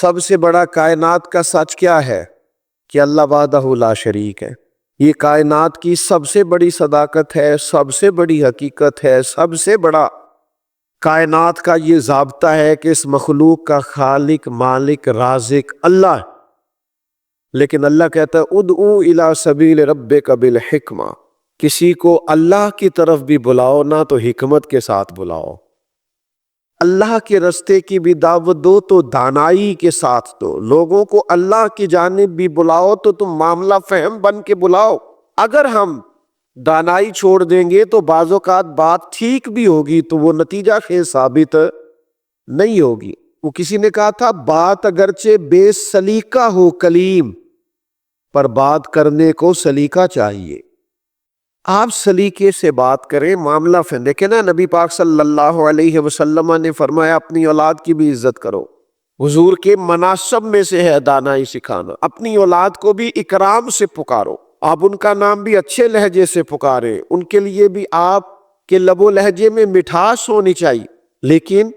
سب سے بڑا کائنات کا سچ کیا ہے؟ کہ اللہ وحدہ لا شریک ہے۔ یہ کائنات کی سب سے بڑی صداقت ہے، سب سے بڑی حقیقت ہے، سب سے بڑا کائنات کا یہ ضابطہ ہے کہ اس مخلوق کا خالق، مالک، رازق اللہ ہے۔ لیکن اللہ کہتا ہے ادعو الی سبیل ربک بالحکمہ، کسی کو اللہ کی طرف بھی بلاؤ نا تو حکمت کے ساتھ بلاؤ، اللہ کے رستے کی بھی دعوت دو تو دانائی کے ساتھ دو، لوگوں کو اللہ کی جانب بھی بلاؤ تو تم معاملہ فہم بن کے بلاؤ۔ اگر ہم دانائی چھوڑ دیں گے تو بعض اوقات بات ٹھیک بھی ہوگی تو وہ نتیجہ خیز ثابت نہیں ہوگی۔ وہ کسی نے کہا تھا بات اگرچہ بے سلیقہ ہو کلیم، پر بات کرنے کو سلیقہ چاہیے۔ آپ سلیقے سے بات کریں، معاملہ فہم۔ دیکھیں نا نبی پاک صلی اللہ علیہ وسلم نے فرمایا اپنی اولاد کی بھی عزت کرو۔ حضور کے مناسب میں سے ہے دانائی سکھانا، اپنی اولاد کو بھی اکرام سے پکارو، آپ ان کا نام بھی اچھے لہجے سے پکاریں، ان کے لیے بھی آپ کے لب و لہجے میں مٹھاس ہونی چاہیے۔ لیکن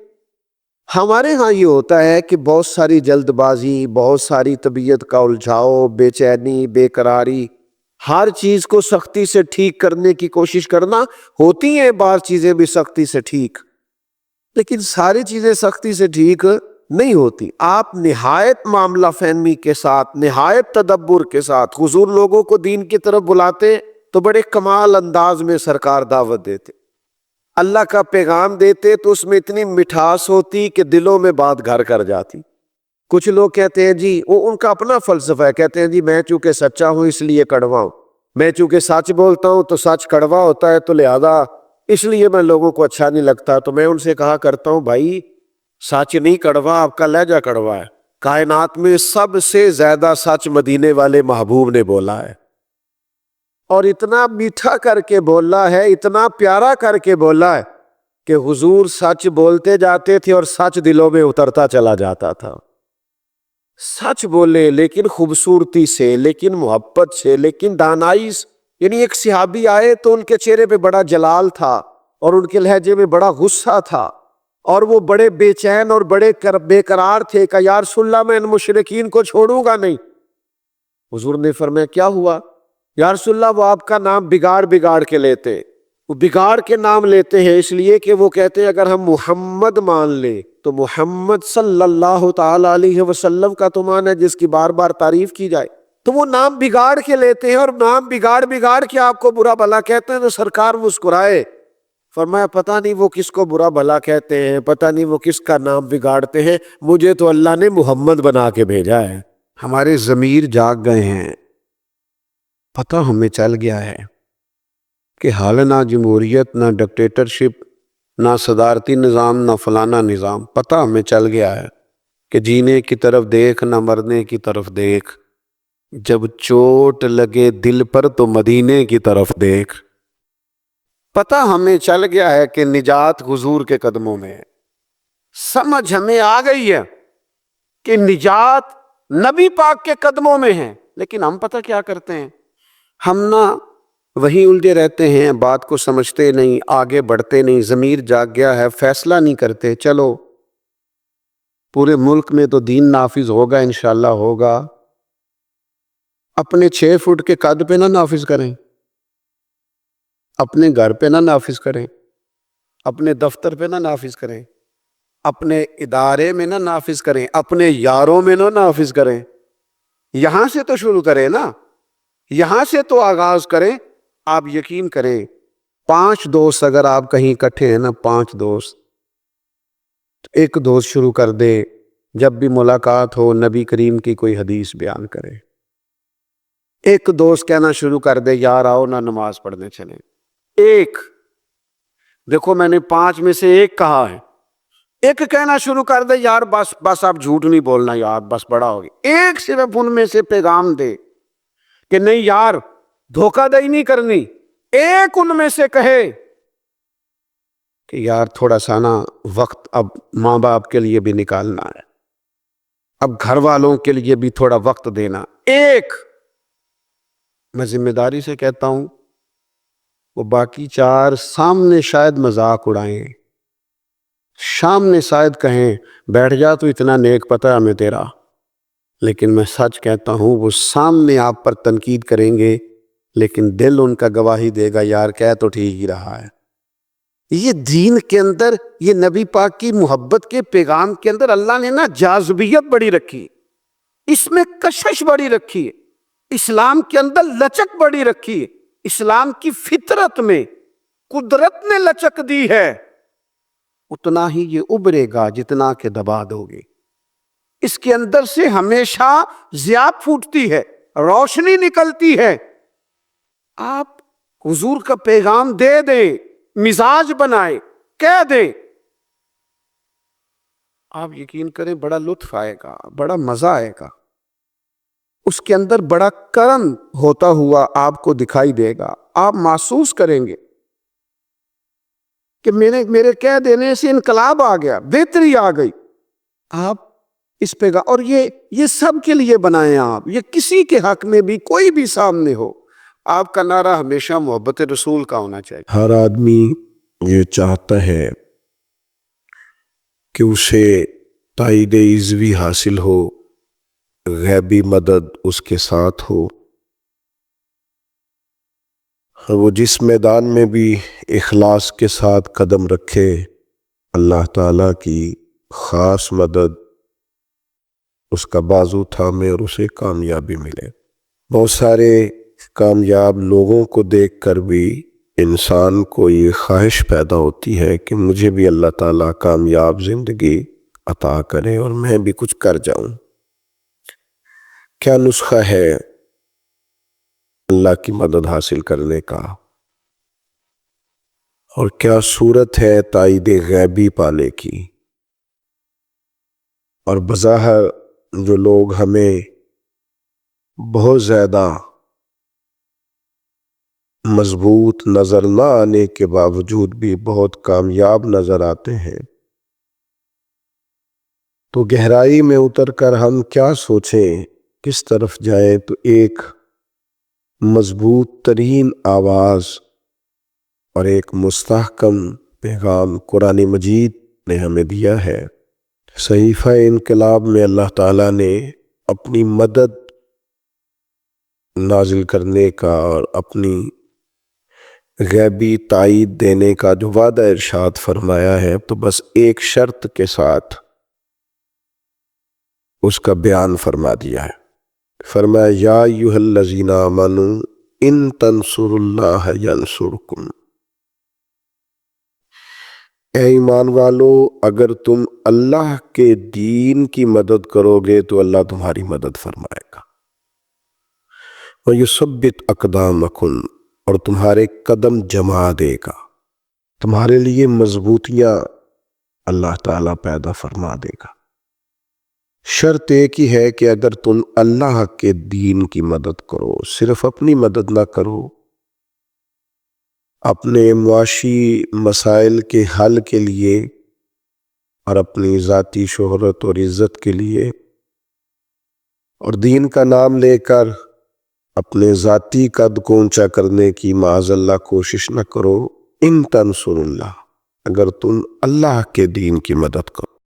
ہمارے ہاں یہ ہوتا ہے کہ بہت ساری جلد بازی، بہت ساری طبیعت کا الجھاؤ، بے چینی، بے قراری، ہر چیز کو سختی سے ٹھیک کرنے کی کوشش کرنا۔ ہوتی ہیں بعض چیزیں بھی سختی سے ٹھیک، لیکن ساری چیزیں سختی سے ٹھیک نہیں ہوتی۔ آپ نہایت معاملہ فہمی کے ساتھ، نہایت تدبر کے ساتھ، حضور لوگوں کو دین کی طرف بلاتے تو بڑے کمال انداز میں سرکار دعوت دیتے، اللہ کا پیغام دیتے تو اس میں اتنی مٹھاس ہوتی کہ دلوں میں بات گھر کر جاتی۔ کچھ لوگ کہتے ہیں جی، وہ ان کا اپنا فلسفہ ہے، کہتے ہیں جی میں چونکہ سچا ہوں اس لیے کڑوا ہوں، میں چونکہ سچ بولتا ہوں تو سچ کڑوا ہوتا ہے تو لہذا اس لیے میں لوگوں کو اچھا نہیں لگتا۔ تو میں ان سے کہا کرتا ہوں بھائی سچ نہیں کڑوا، آپ کا لہجہ کڑوا ہے۔ کائنات میں سب سے زیادہ سچ مدینے والے محبوب نے بولا ہے، اور اتنا میٹھا کر کے بولا ہے، اتنا پیارا کر کے بولا ہے کہ حضور سچ بولتے جاتے تھے اور سچ دلوں میں اترتا چلا جاتا تھا۔ سچ بولے لیکن خوبصورتی سے، لیکن محبت سے، لیکن دانائی سے۔ یعنی ایک صحابی آئے تو ان کے چہرے پہ بڑا جلال تھا اور ان کے لہجے میں بڑا غصہ تھا، اور وہ بڑے بے چین اور بڑے بے قرار تھے کہ یا رسول اللہ میں ان مشرکین کو چھوڑوں گا نہیں۔ حضور نے فرمایا کیا ہوا؟ یا رسول اللہ وہ آپ کا نام بگاڑ بگاڑ کے لیتے، وہ بگاڑ کے نام لیتے ہیں اس لیے کہ وہ کہتے ہیں اگر ہم محمد مان لیں تو محمد صلی اللہ تعالی علیہ وسلم کا تو مان ہے جس کی بار بار تعریف کی جائے، تو وہ نام بگاڑ کے لیتے ہیں اور نام بگاڑ بگاڑ کے آپ کو برا بھلا کہتے ہیں۔ تو سرکار مسکرائے، فرمایا پتہ نہیں وہ کس کو برا بھلا کہتے ہیں، پتہ نہیں وہ کس کا نام بگاڑتے ہیں، مجھے تو اللہ نے محمد بنا کے بھیجا ہے۔ ہمارے ضمیر جاگ گئے ہیں، پتہ ہمیں چل گیا ہے کہ حال نہ جمہوریت، نہ ڈکٹیٹرشپ، نہ صدارتی نظام، نہ فلانا نظام، پتہ ہمیں چل گیا ہے کہ جینے کی طرف دیکھ نہ مرنے کی طرف دیکھ، جب چوٹ لگے دل پر تو مدینے کی طرف دیکھ۔ پتہ ہمیں چل گیا ہے کہ نجات حضور کے قدموں میں ہے، سمجھ ہمیں آ گئی ہے کہ نجات نبی پاک کے قدموں میں ہے، لیکن ہم پتہ کیا کرتے ہیں، ہم نہ وہیں الجھے رہتے ہیں، بات کو سمجھتے نہیں، آگے بڑھتے نہیں، ضمیر جاگ گیا ہے، فیصلہ نہیں کرتے۔ چلو پورے ملک میں تو دین نافذ ہوگا، انشاءاللہ ہوگا، اپنے 6 فٹ کے قد پہ نہ نافذ کریں، اپنے گھر پہ نہ نافذ کریں، اپنے دفتر پہ نہ نافذ کریں، اپنے ادارے میں نہ نافذ کریں، اپنے یاروں میں نہ نافذ کریں۔ یہاں سے تو شروع کریں نا، یہاں سے تو آغاز کریں۔ آپ یقین کریں 5 دوست اگر آپ کہیں اکٹھے ہیں نا، 5 دوست، تو ایک دوست شروع کر دے جب بھی ملاقات ہو نبی کریم کی کوئی حدیث بیان کرے، ایک دوست کہنا شروع کر دے یار آؤ نہ نماز پڑھنے چلیں، ایک، دیکھو میں نے 5 میں سے ایک کہا ہے، ایک کہنا شروع کر دے یار بس آپ جھوٹ نہیں بولنا یار، بس بڑا ہو گیا، ایک صرف ان میں سے پیغام دے کہ نہیں یار دھوکہ دہی نہیں کرنی، ایک ان میں سے کہے کہ یار تھوڑا سا نا وقت اب ماں باپ کے لیے بھی نکالنا ہے، اب گھر والوں کے لیے بھی تھوڑا وقت دینا، ایک، میں ذمہ داری سے کہتا ہوں وہ باقی 4 سامنے شاید مذاق اڑائیں، سامنے شاید کہیں بیٹھ جا تو اتنا نیک پتہ ہے ہمیں تیرا، لیکن میں سچ کہتا ہوں وہ سامنے آپ پر تنقید کریں گے لیکن دل ان کا گواہی دے گا یار کہہ تو ٹھیک ہی رہا ہے۔ یہ دین کے اندر، یہ نبی پاک کی محبت کے پیغام کے اندر اللہ نے نا جاذبیت بڑی رکھی، اس میں کشش بڑی رکھی ہے، اسلام کے اندر لچک بڑی رکھی ہے، اسلام کی فطرت میں قدرت نے لچک دی ہے، اتنا ہی یہ ابھرے گا جتنا کہ دبا دو گے۔ اس کے اندر سے ہمیشہ ضیاء پھوٹتی ہے، روشنی نکلتی ہے۔ آپ حضور کا پیغام دے دیں، مزاج بنائیں، کہہ دیں، آپ یقین کریں بڑا لطف آئے گا، بڑا مزہ آئے گا، اس کے اندر بڑا کرم ہوتا ہوا آپ کو دکھائی دے گا۔ آپ محسوس کریں گے کہ میرے کہہ دینے سے انقلاب آ گیا، بہتری آ گئی۔ آپ اس پہ اور یہ سب کے لیے بنائیں، آپ یہ کسی کے حق میں بھی کوئی بھی سامنے ہو، آپ کا نعرہ ہمیشہ محبت رسول کا ہونا چاہیے۔ ہر آدمی یہ چاہتا ہے کہ اسے تائید عزوی حاصل ہو، غیبی مدد اس کے ساتھ ہو، وہ جس میدان میں بھی اخلاص کے ساتھ قدم رکھے اللہ تعالیٰ کی خاص مدد اس کا بازو تھامے اور اسے کامیابی ملے۔ بہت سارے کامیاب لوگوں کو دیکھ کر بھی انسان کو یہ خواہش پیدا ہوتی ہے کہ مجھے بھی اللہ تعالیٰ کامیاب زندگی عطا کرے اور میں بھی کچھ کر جاؤں۔ کیا نسخہ ہے اللہ کی مدد حاصل کرنے کا، اور کیا صورت ہے تائید غیبی پانے کی؟ اور بظاہر جو لوگ ہمیں بہت زیادہ مضبوط نظر نہ آنے کے باوجود بھی بہت کامیاب نظر آتے ہیں، تو گہرائی میں اتر کر ہم کیا سوچیں، کس طرف جائیں، تو ایک مضبوط ترین آواز اور ایک مستحکم پیغام قرآن مجید نے ہمیں دیا ہے۔ صحیفہ انقلاب میں اللہ تعالیٰ نے اپنی مدد نازل کرنے کا اور اپنی غیبی تائید دینے کا جو وعدہ ارشاد فرمایا ہے، تو بس ایک شرط کے ساتھ اس کا بیان فرما دیا ہے۔ فرمایا یا ایھا الذین آمنوا ان تنصروا اللہ ینصرکم، اے ایمان والو اگر تم اللہ کے دین کی مدد کرو گے تو اللہ تمہاری مدد فرمائے گا، وَيُثَبِّتْ أَقْدَامَكُمْ، اور تمہارے قدم جما دے گا، تمہارے لیے مضبوطیاں اللہ تعالیٰ پیدا فرما دے گا۔ شرط ایک ہی ہے کہ اگر تم اللہ کے دین کی مدد کرو، صرف اپنی مدد نہ کرو، اپنے معاشی مسائل کے حل کے لیے اور اپنی ذاتی شہرت اور عزت کے لیے، اور دین کا نام لے کر اپنے ذاتی قد کو اونچا کرنے کی معاذ اللہ کوشش نہ کرو۔ ان تنصروا اللہ، اگر تم اللہ کے دین کی مدد کرو